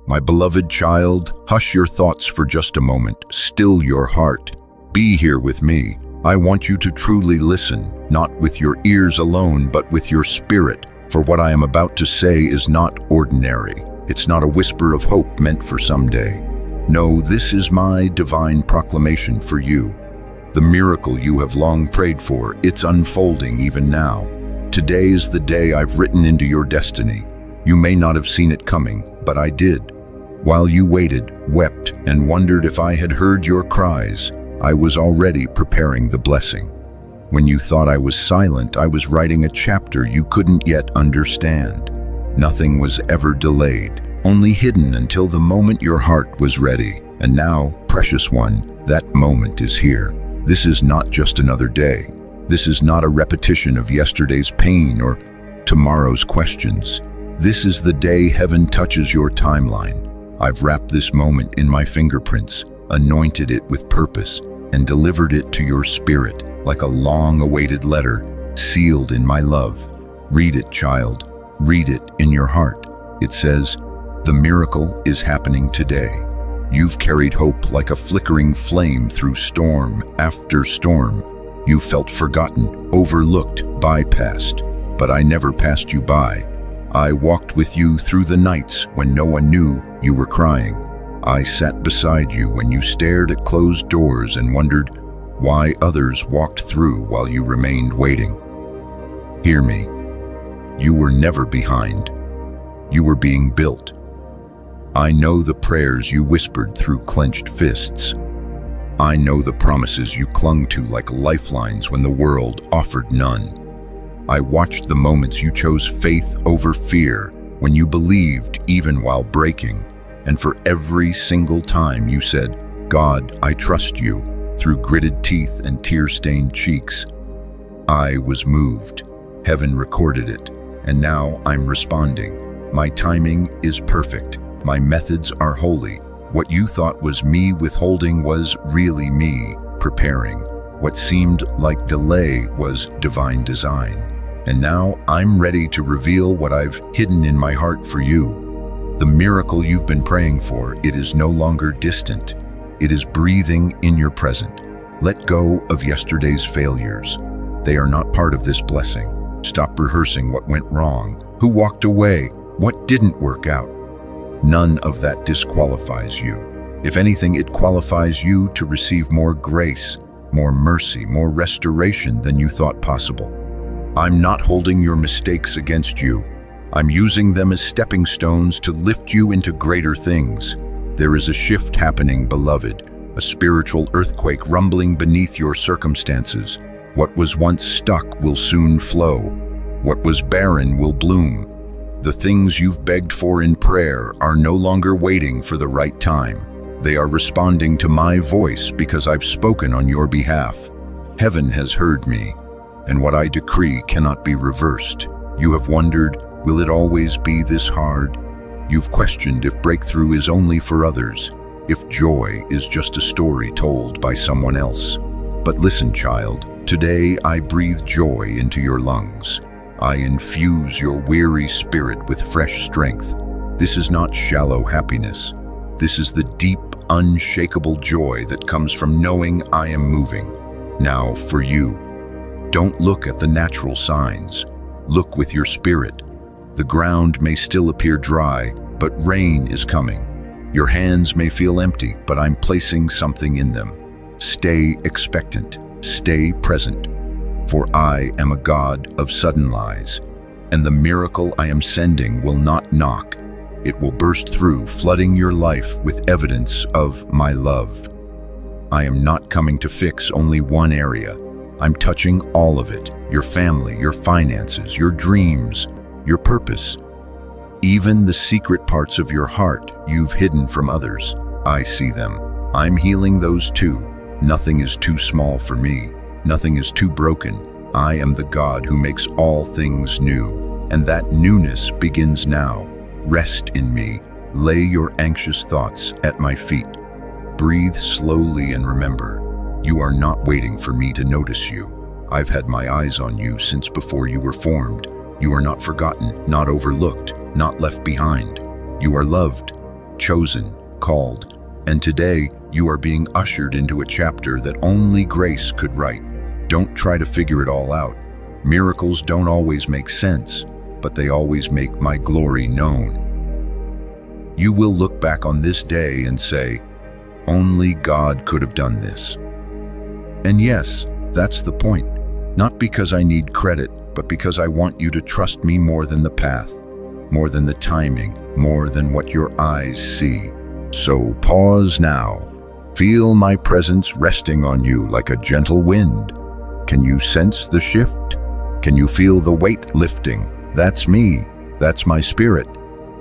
My beloved child, hush your thoughts for just a moment. Still your heart. Be here with me. I want you to truly listen, not with your ears alone, but with your spirit. For what I am about to say is not ordinary. It's not a whisper of hope meant for someday. No, this is my divine proclamation for you. The miracle you have long prayed for, it's unfolding even now. Today is the day I've written into your destiny. You may not have seen it coming, but I did. While you waited, wept, and wondered if I had heard your cries, I was already preparing the blessing. When you thought I was silent, I was writing a chapter you couldn't yet understand. Nothing was ever delayed, only hidden until the moment your heart was ready. And now, precious one, that moment is here. This is not just another day. This is not a repetition of yesterday's pain or tomorrow's questions. This is the day heaven touches your timeline. I've wrapped this moment in my fingerprints, anointed it with purpose, and delivered it to your spirit like a long-awaited letter, sealed in my love. Read it, child. Read it in your heart. It says, "The miracle is happening today." You've carried hope like a flickering flame through storm after storm. You felt forgotten, overlooked, bypassed. But I never passed you by. I walked with you through the nights when no one knew you were crying. I sat beside you when you stared at closed doors and wondered why others walked through while you remained waiting. Hear me. You were never behind. You were being built. I know the prayers you whispered through clenched fists. I know the promises you clung to like lifelines when the world offered none. I watched the moments you chose faith over fear, when you believed even while breaking. And for every single time you said, "God, I trust you," through gritted teeth and tear-stained cheeks, I was moved. Heaven recorded it, and now I'm responding. My timing is perfect. My methods are holy. What you thought was me withholding was really me preparing. What seemed like delay was divine design. And now I'm ready to reveal what I've hidden in my heart for you. The miracle you've been praying for, it is no longer distant. It is breathing in your present. Let go of yesterday's failures. They are not part of this blessing. Stop rehearsing what went wrong, who walked away, what didn't work out. None of that disqualifies you. If anything, it qualifies you to receive more grace, more mercy, more restoration than you thought possible. I'm not holding your mistakes against you. I'm using them as stepping stones to lift you into greater things. There is a shift happening, beloved, a spiritual earthquake rumbling beneath your circumstances. What was once stuck will soon flow. What was barren will bloom. The things you've begged for in prayer are no longer waiting for the right time. They are responding to my voice because I've spoken on your behalf. Heaven has heard me, and what I decree cannot be reversed. You have wondered, will it always be this hard? You've questioned if breakthrough is only for others, if joy is just a story told by someone else. But listen, child, today I breathe joy into your lungs. I infuse your weary spirit with fresh strength. This is not shallow happiness. This is the deep, unshakable joy that comes from knowing I am moving. Now, for you, don't look at the natural signs. Look with your spirit. The ground may still appear dry, but rain is coming. Your hands may feel empty, but I'm placing something in them. Stay expectant. Stay present. For I am a God of sudden lies, and the miracle I am sending will not knock. It will burst through, flooding your life with evidence of my love. I am not coming to fix only one area. I'm touching all of it, your family, your finances, your dreams, your purpose. Even the secret parts of your heart you've hidden from others, I see them. I'm healing those too. Nothing is too small for me. Nothing is too broken. I am the God who makes all things new, and that newness begins now. Rest in me. Lay your anxious thoughts at my feet. Breathe slowly and remember, you are not waiting for me to notice you. I've had my eyes on you since before you were formed. You are not forgotten, not overlooked, not left behind. You are loved. chosen, called, and today you are being ushered into a chapter that only grace could write. Don't try to figure it all out. Miracles don't always make sense, but they always make my glory known. You will look back on this day and say, only God could have done this. And yes, that's the point. Not because I need credit, but because I want you to trust me more than the path, more than the timing, more than what your eyes see. So pause now. Feel my presence resting on you like a gentle wind. Can you sense the shift? Can you feel the weight lifting? That's me. That's my spirit.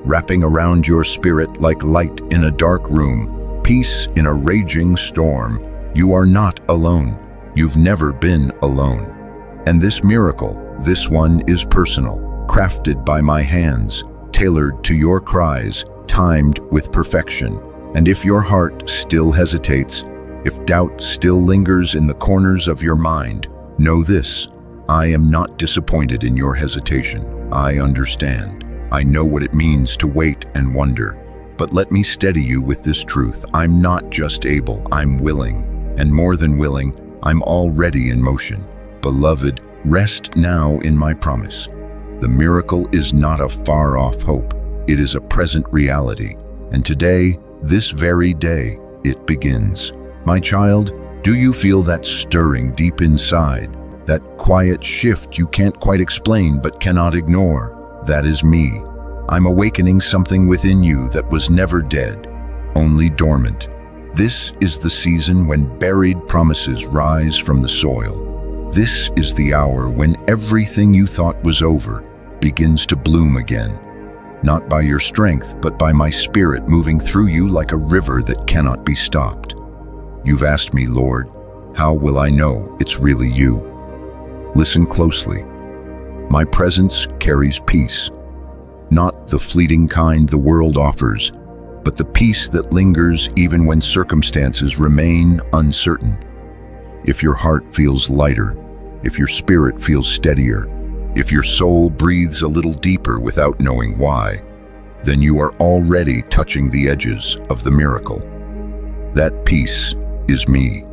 Wrapping around your spirit like light in a dark room, peace in a raging storm. You are not alone. You've never been alone. And this miracle, this one is personal, crafted by my hands, tailored to your cries, timed with perfection. And if your heart still hesitates, if doubt still lingers in the corners of your mind, know this: I am not disappointed in your hesitation. I understand. I know what it means to wait and wonder. But let me steady you with this truth. I'm not just able, I'm willing. And more than willing, I'm already in motion. Beloved, rest now in my promise. The miracle is not a far-off hope. It is a present reality. And today, this very day, it begins. My child, do you feel that stirring deep inside? That quiet shift you can't quite explain but cannot ignore? That is me. I'm awakening something within you that was never dead, only dormant. This is the season when buried promises rise from the soil. This is the hour when everything you thought was over begins to bloom again. Not by your strength, but by my spirit moving through you like a river that cannot be stopped. You've asked me, Lord, how will I know it's really you? Listen closely. My presence carries peace, not the fleeting kind the world offers, but the peace that lingers even when circumstances remain uncertain. If your heart feels lighter, if your spirit feels steadier, if your soul breathes a little deeper without knowing why, then you are already touching the edges of the miracle. That peace is me.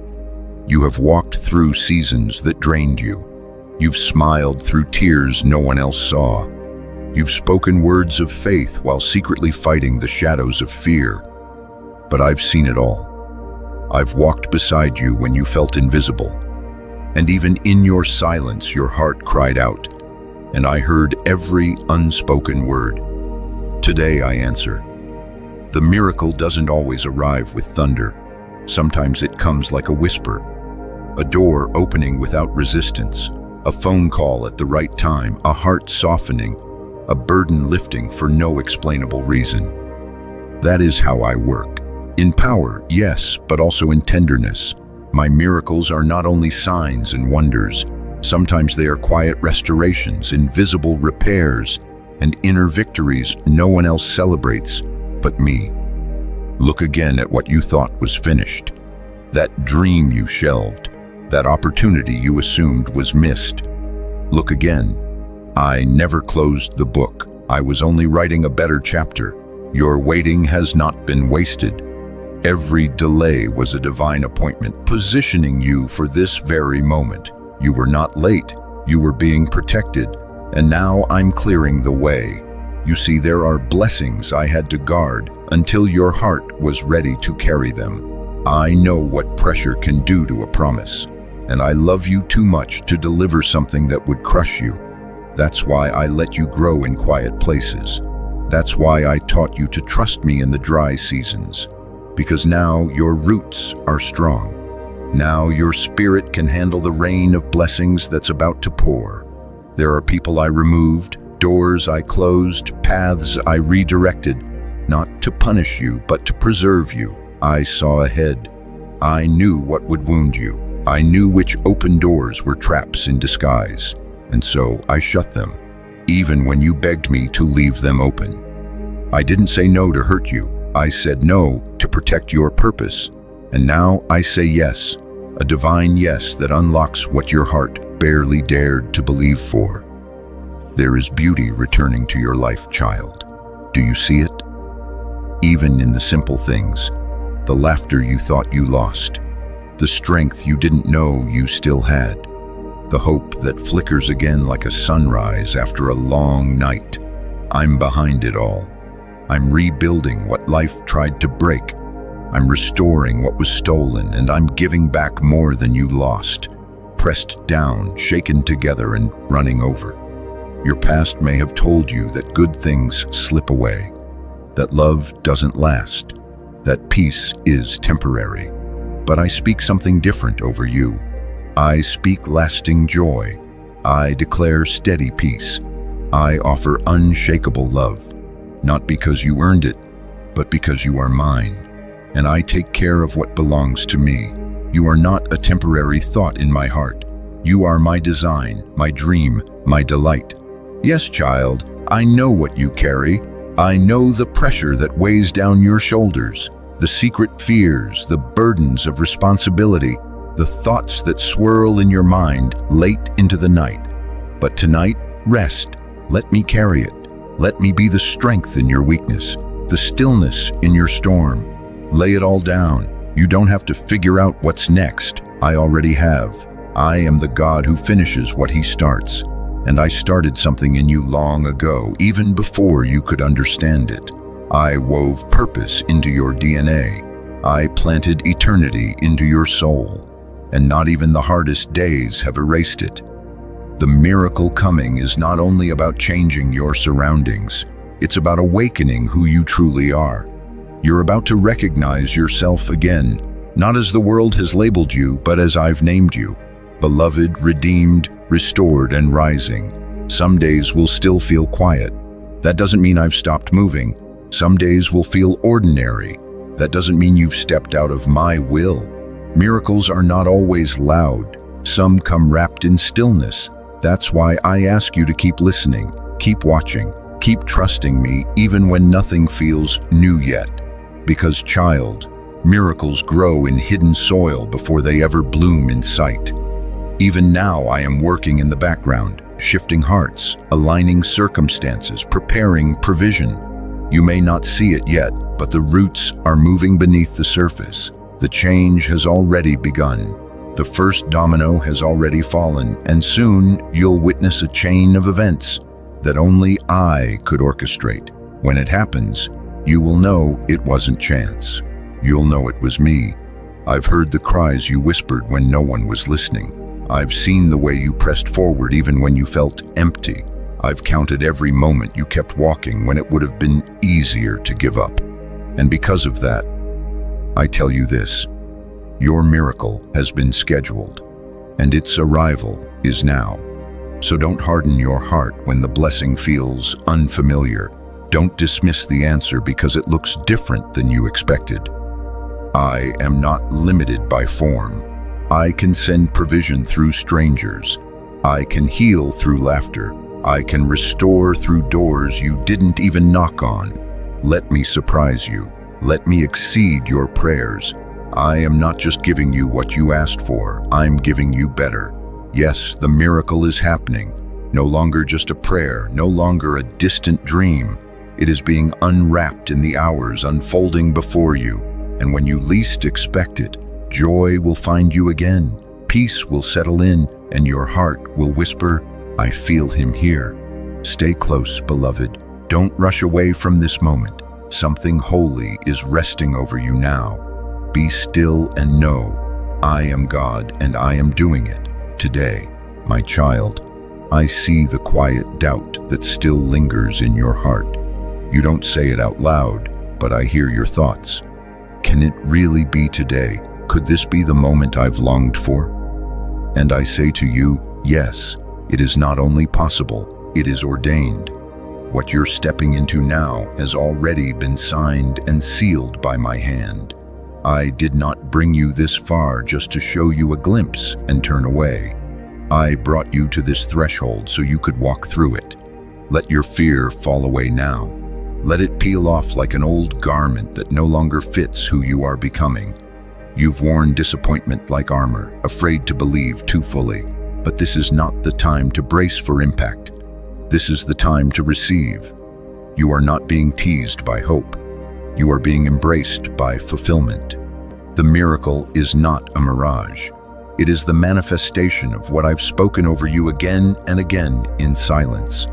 You have walked through seasons that drained you. You've smiled through tears no one else saw. You've spoken words of faith while secretly fighting the shadows of fear. But I've seen it all. I've walked beside you when you felt invisible. And even in your silence, your heart cried out. And I heard every unspoken word. Today I answer. The miracle doesn't always arrive with thunder. Sometimes it comes like a whisper. A door opening without resistance. A phone call at the right time, a heart softening, a burden lifting for no explainable reason. That is how I work. In power, yes, but also in tenderness. My miracles are not only signs and wonders. Sometimes they are quiet restorations, invisible repairs, and inner victories no one else celebrates but me. Look again at what you thought was finished. That dream you shelved. That opportunity you assumed was missed. Look again. I never closed the book. I was only writing a better chapter. Your waiting has not been wasted. Every delay was a divine appointment, positioning you for this very moment. You were not late. You were being protected. And now I'm clearing the way. You see, there are blessings I had to guard until your heart was ready to carry them. I know what pressure can do to a promise. And I love you too much to deliver something that would crush you. That's why I let you grow in quiet places. That's why I taught you to trust me in the dry seasons. Because now your roots are strong. Now your spirit can handle the rain of blessings that's about to pour. There are people I removed, doors I closed, paths I redirected, not to punish you, but to preserve you. I saw ahead. I knew what would wound you. I knew which open doors were traps in disguise, and so I shut them, even when you begged me to leave them open. I didn't say no to hurt you. I said no to protect your purpose. And now I say yes, a divine yes that unlocks what your heart barely dared to believe for. There is beauty returning to your life, child. Do you see it? even in the simple things. The laughter you thought you lost, the strength you didn't know you still had, the hope that flickers again like a sunrise after a long night. I'm behind it all. I'm rebuilding what life tried to break. I'm restoring what was stolen, and I'm giving back more than you lost. Pressed down, shaken together, and running over. Your past may have told you that good things slip away, that love doesn't last, that peace is temporary. But I speak something different over you. I speak lasting joy. I declare steady peace. I offer unshakable love, not because you earned it, but because you are mine, and I take care of what belongs to me. You are not a temporary thought in my heart. You are my design, my dream, my delight. Yes, child, I know what you carry. I know the pressure that weighs down your shoulders, the secret fears, the burdens of responsibility, the thoughts that swirl in your mind late into the night. But tonight, rest. Let me carry it. Let me be the strength in your weakness, the stillness in your storm. Lay it all down. You don't have to figure out what's next. I already have. I am the God who finishes what he starts. And I started something in you long ago, even before you could understand it. I wove purpose into your DNA. I planted eternity into your soul. And not even the hardest days have erased it. The miracle coming is not only about changing your surroundings, it's about awakening who you truly are. You're about to recognize yourself again, not as the world has labeled you, but as I've named you. Beloved, redeemed, restored, and rising. Some days will still feel quiet. That doesn't mean I've stopped moving. Some days will feel ordinary. That doesn't mean you've stepped out of my will. Miracles are not always loud. Some come wrapped in stillness. That's why I ask you to keep listening, keep watching, keep trusting me even when nothing feels new yet. Because, child, miracles grow in hidden soil before they ever bloom in sight. Even now I am working in the background, shifting hearts, aligning circumstances, preparing provision. You may not see it yet, but the roots are moving beneath the surface. The change has already begun. The first domino has already fallen, and soon you'll witness a chain of events that only I could orchestrate. When it happens, you will know it wasn't chance. You'll know it was me. I've heard the cries you whispered when no one was listening. I've seen the way you pressed forward even when you felt empty. I've counted every moment you kept walking when it would have been easier to give up. And because of that, I tell you this. Your miracle has been scheduled, and its arrival is now. So don't harden your heart when the blessing feels unfamiliar. Don't dismiss the answer because it looks different than you expected. I am not limited by form. I can send provision through strangers. I can heal through laughter. I can restore through doors you didn't even knock on. Let me surprise you. Let me exceed your prayers. I am not just giving you what you asked for, I'm giving you better. Yes, the miracle is happening. No longer just a prayer, no longer a distant dream. It is being unwrapped in the hours unfolding before you. And when you least expect it, joy will find you again. Peace will settle in, and your heart will whisper, I feel him here. Stay close, beloved. Don't rush away from this moment. Something holy is resting over you now. Be still and know, I am God and I am doing it today. My child, I see the quiet doubt that still lingers in your heart. You don't say it out loud, but I hear your thoughts. Can it really be today? Could this be the moment I've longed for? And I say to you, yes, it is not only possible, it is ordained. What you're stepping into now has already been signed and sealed by my hand. I did not bring you this far just to show you a glimpse and turn away. I brought you to this threshold so you could walk through it. Let your fear fall away now. Let it peel off like an old garment that no longer fits who you are becoming. You've worn disappointment like armor, afraid to believe too fully. But this is not the time to brace for impact. This is the time to receive. You are not being teased by hope. You are being embraced by fulfillment. The miracle is not a mirage. It is the manifestation of what I've spoken over you again and again in silence.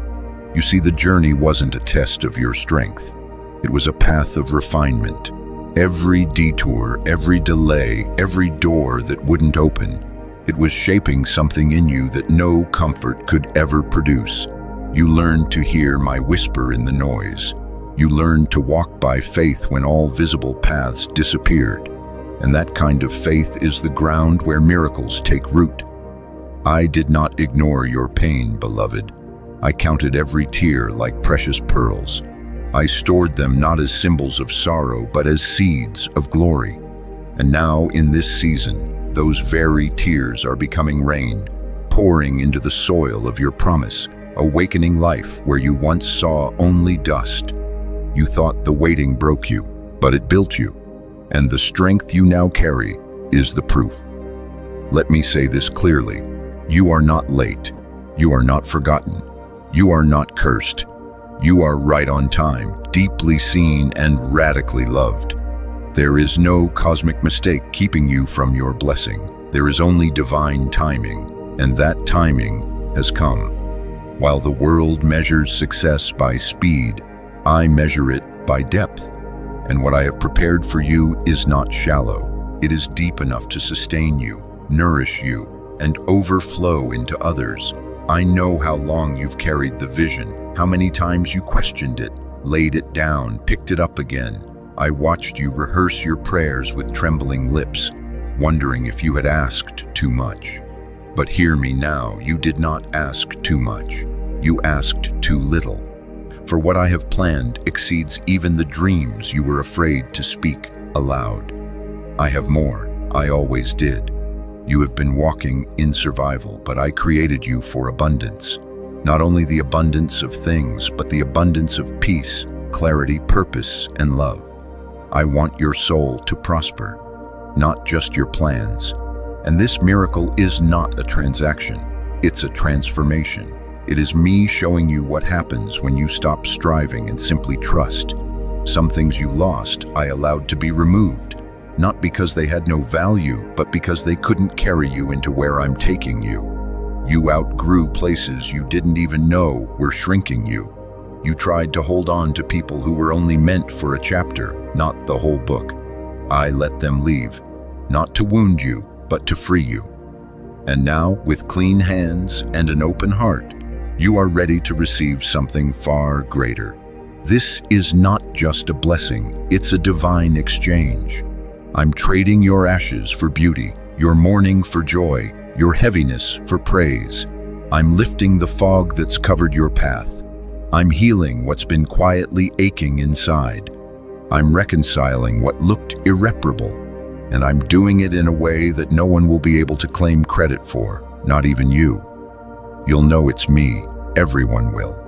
You see, the journey wasn't a test of your strength. It was a path of refinement. Every detour, every delay, every door that wouldn't open, it was shaping something in you that no comfort could ever produce. You learned to hear my whisper in the noise. You learned to walk by faith when all visible paths disappeared. And that kind of faith is the ground where miracles take root. I did not ignore your pain, beloved. I counted every tear like precious pearls. I stored them not as symbols of sorrow, but as seeds of glory. And now, in this season, those very tears are becoming rain, pouring into the soil of your promise, awakening life where you once saw only dust. You thought the waiting broke you, but it built you. And the strength you now carry is the proof. Let me say this clearly. You are not late. You are not forgotten. You are not cursed. You are right on time, deeply seen and radically loved. There is no cosmic mistake keeping you from your blessing. There is only divine timing, and that timing has come. While the world measures success by speed, I measure it by depth. And what I have prepared for you is not shallow. It is deep enough to sustain you, nourish you, and overflow into others. I know how long you've carried the vision, how many times you questioned it, laid it down, picked it up again. I watched you rehearse your prayers with trembling lips, wondering if you had asked too much. But hear me now, you did not ask too much. You asked too little. For what I have planned exceeds even the dreams you were afraid to speak aloud. I have more. I always did. You have been walking in survival, but I created you for abundance. Not only the abundance of things, but the abundance of peace, clarity, purpose, and love. I want your soul to prosper, not just your plans. And this miracle is not a transaction. It's a transformation. It is me showing you what happens when you stop striving and simply trust. Some things you lost, I allowed to be removed, not because they had no value, but because they couldn't carry you into where I'm taking you. You outgrew places you didn't even know were shrinking you. You tried to hold on to people who were only meant for a chapter, not the whole book. I let them leave, not to wound you, but to free you. And now, with clean hands and an open heart, you are ready to receive something far greater. This is not just a blessing, it's a divine exchange. I'm trading your ashes for beauty, your mourning for joy, your heaviness for praise. I'm lifting the fog that's covered your path. I'm healing what's been quietly aching inside. I'm reconciling what looked irreparable, and I'm doing it in a way that no one will be able to claim credit for, not even you. You'll know it's me, everyone will.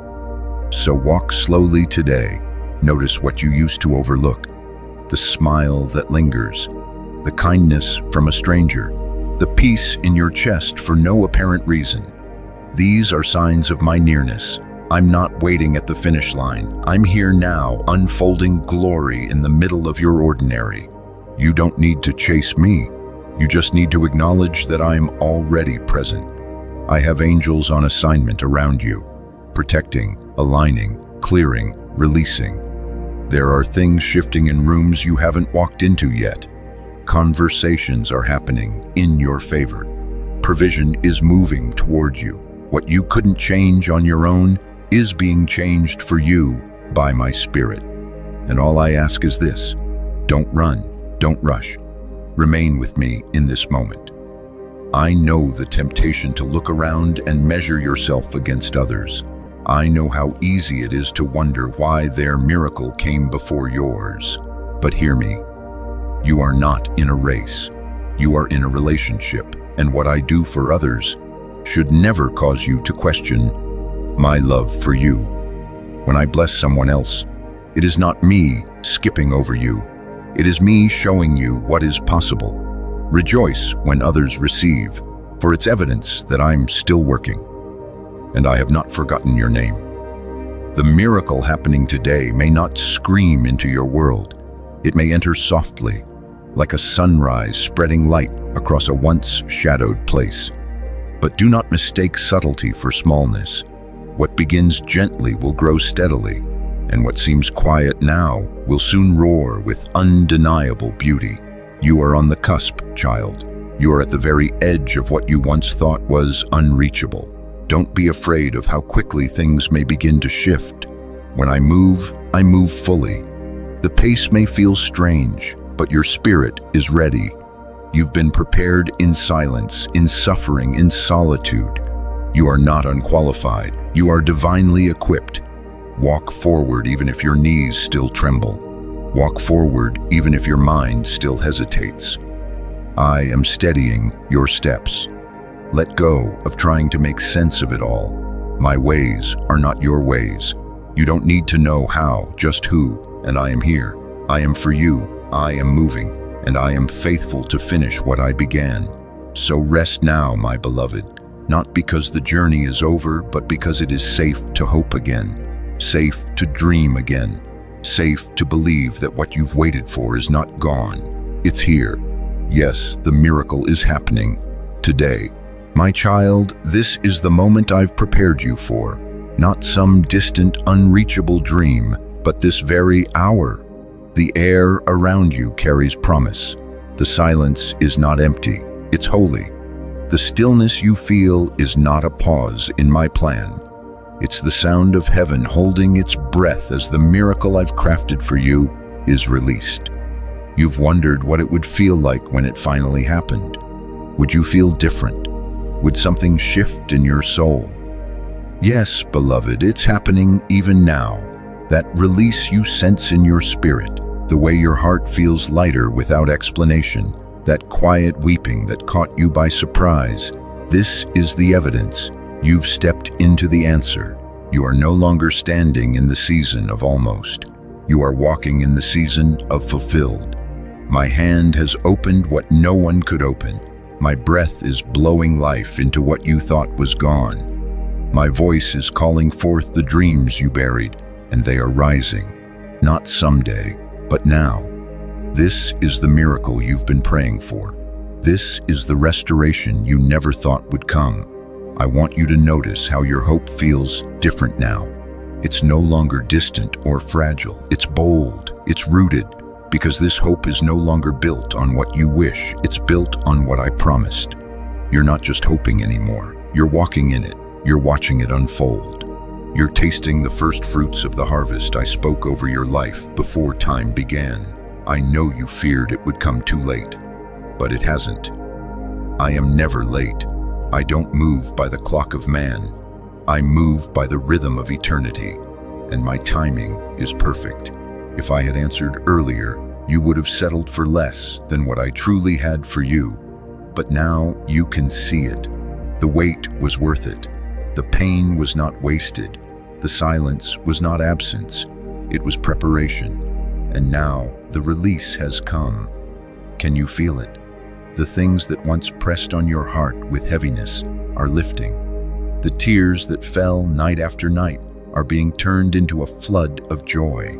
So walk slowly today. Notice what you used to overlook. The smile that lingers, the kindness from a stranger, the peace in your chest for no apparent reason. These are signs of my nearness. I'm not waiting at the finish line. I'm here now, unfolding glory in the middle of your ordinary. You don't need to chase me. You just need to acknowledge that I'm already present. I have angels on assignment around you, protecting, aligning, clearing, releasing. There are things shifting in rooms you haven't walked into yet. Conversations are happening in your favor. Provision is moving toward you. What you couldn't change on your own is being changed for you by my Spirit. And all I ask is this: don't run, don't rush. Remain with me in this moment. I know the temptation to look around and measure yourself against others. I know how easy it is to wonder why their miracle came before yours. But hear me, you are not in a race. You are in a relationship, and what I do for others should never cause you to question my love for you. When I bless someone else, it is not me skipping over you. It is me showing you what is possible. Rejoice when others receive, for it's evidence that I'm still working, and I have not forgotten your name. The miracle happening today may not scream into your world. It may enter softly, like a sunrise spreading light across a once shadowed place. But do not mistake subtlety for smallness. What begins gently will grow steadily, and what seems quiet now will soon roar with undeniable beauty. You are on the cusp, child. You are at the very edge of what you once thought was unreachable. Don't be afraid of how quickly things may begin to shift. When I move fully. The pace may feel strange, but your spirit is ready. You've been prepared in silence, in suffering, in solitude. You are not unqualified. You are divinely equipped. Walk forward even if your knees still tremble. Walk forward even if your mind still hesitates. I am steadying your steps. Let go of trying to make sense of it all. My ways are not your ways. You don't need to know how, just who, and I am here. I am for you. I am moving, and I am faithful to finish what I began. So rest now, my beloved, not because the journey is over, but because it is safe to hope again, safe to dream again, safe to believe that what you've waited for is not gone. It's here. Yes, the miracle is happening today. My child, this is the moment I've prepared you for. Not some distant, unreachable dream, but this very hour. The air around you carries promise. The silence is not empty, it's holy. The stillness you feel is not a pause in my plan. It's the sound of heaven holding its breath as the miracle I've crafted for you is released. You've wondered what it would feel like when it finally happened. Would you feel different? Would something shift in your soul? Yes, beloved, it's happening even now. That release you sense in your spirit, the way your heart feels lighter without explanation, that quiet weeping that caught you by surprise, this is the evidence. You've stepped into the answer. You are no longer standing in the season of almost. You are walking in the season of fulfilled. My hand has opened what no one could open. My breath is blowing life into what you thought was gone. My voice is calling forth the dreams you buried, and they are rising. Not someday, but now. This is the miracle you've been praying for. This is the restoration you never thought would come. I want you to notice how your hope feels different now. It's no longer distant or fragile. It's bold. It's rooted. Because this hope is no longer built on what you wish. It's built on what I promised. You're not just hoping anymore. You're walking in it. You're watching it unfold. You're tasting the first fruits of the harvest I spoke over your life before time began. I know you feared it would come too late, but it hasn't. I am never late. I don't move by the clock of man. I move by the rhythm of eternity, and my timing is perfect. If I had answered earlier, you would have settled for less than what I truly had for you. But now you can see it. The wait was worth it. The pain was not wasted. The silence was not absence. It was preparation. And now the release has come. Can you feel it? The things that once pressed on your heart with heaviness are lifting. The tears that fell night after night are being turned into a flood of joy.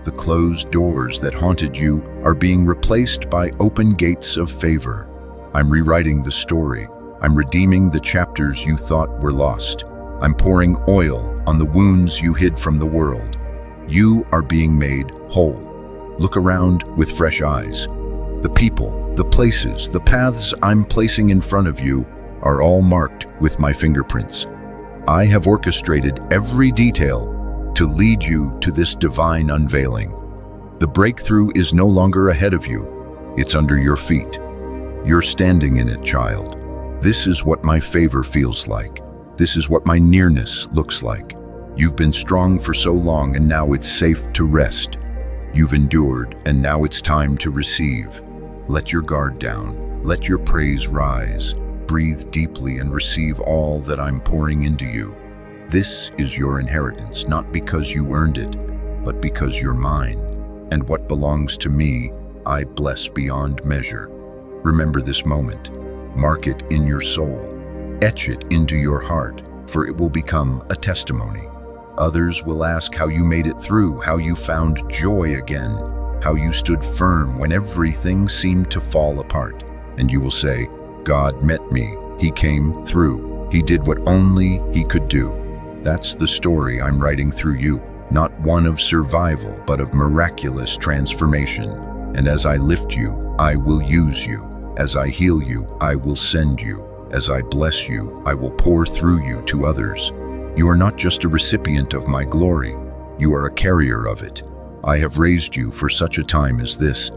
The closed doors that haunted you are being replaced by open gates of favor. I'm rewriting the story. I'm redeeming the chapters you thought were lost. I'm pouring oil on the wounds you hid from the world. You are being made whole. Look around with fresh eyes. The people, the places, the paths I'm placing in front of you are all marked with my fingerprints. I have orchestrated every detail to lead you to this divine unveiling. The breakthrough is no longer ahead of you. It's under your feet. You're standing in it, child. This is what my favor feels like. This is what my nearness looks like. You've been strong for so long, and now it's safe to rest. You've endured, and now it's time to receive. Let your guard down. Let your praise rise. Breathe deeply and receive all that I'm pouring into you. This is your inheritance, not because you earned it, but because you're mine. And what belongs to me, I bless beyond measure. Remember this moment. Mark it in your soul. Etch it into your heart, for it will become a testimony. Others will ask how you made it through, how you found joy again. how you stood firm when everything seemed to fall apart. And you will say, God met me. He came through. He did what only He could do. That's the story I'm writing through you, not one of survival, but of miraculous transformation. And as I lift you, I will use you. As I heal you, I will send you. As I bless you, I will pour through you to others. You are not just a recipient of my glory, you are a carrier of it. I have raised you for such a time as this,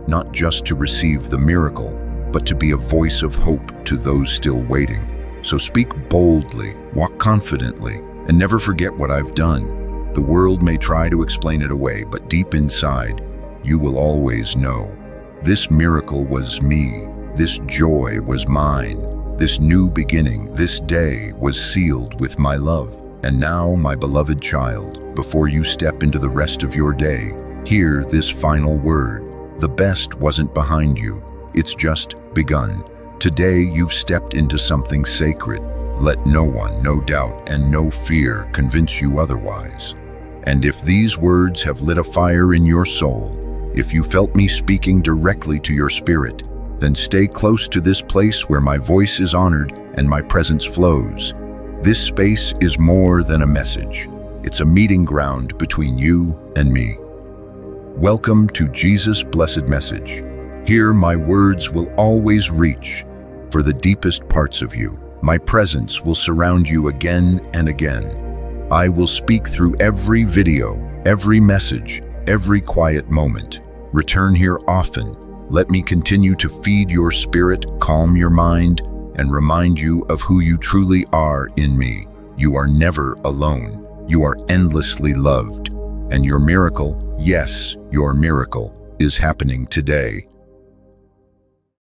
not just to receive the miracle, but to be a voice of hope to those still waiting. So speak boldly, walk confidently, and never forget what I've done. The world may try to explain it away, but deep inside, you will always know. This miracle was me. This joy was mine. This new beginning, this day was sealed with my love. And now, my beloved child, before you step into the rest of your day, hear this final word. The best wasn't behind you. It's just begun. Today, you've stepped into something sacred. Let no one, no doubt, and no fear convince you otherwise. And if these words have lit a fire in your soul, if you felt me speaking directly to your spirit, then stay close to this place where my voice is honored and my presence flows. This space is more than a message. It's a meeting ground between you and me. Welcome to Jesus' blessed message. Here my words will always reach for the deepest parts of you. My presence will surround you again and again. I will speak through every video, every message, every quiet moment. Return here often. Let me continue to feed your spirit, calm your mind, and remind you of who you truly are in me. You are never alone. You are endlessly loved. And your miracle, yes, your miracle, is happening today.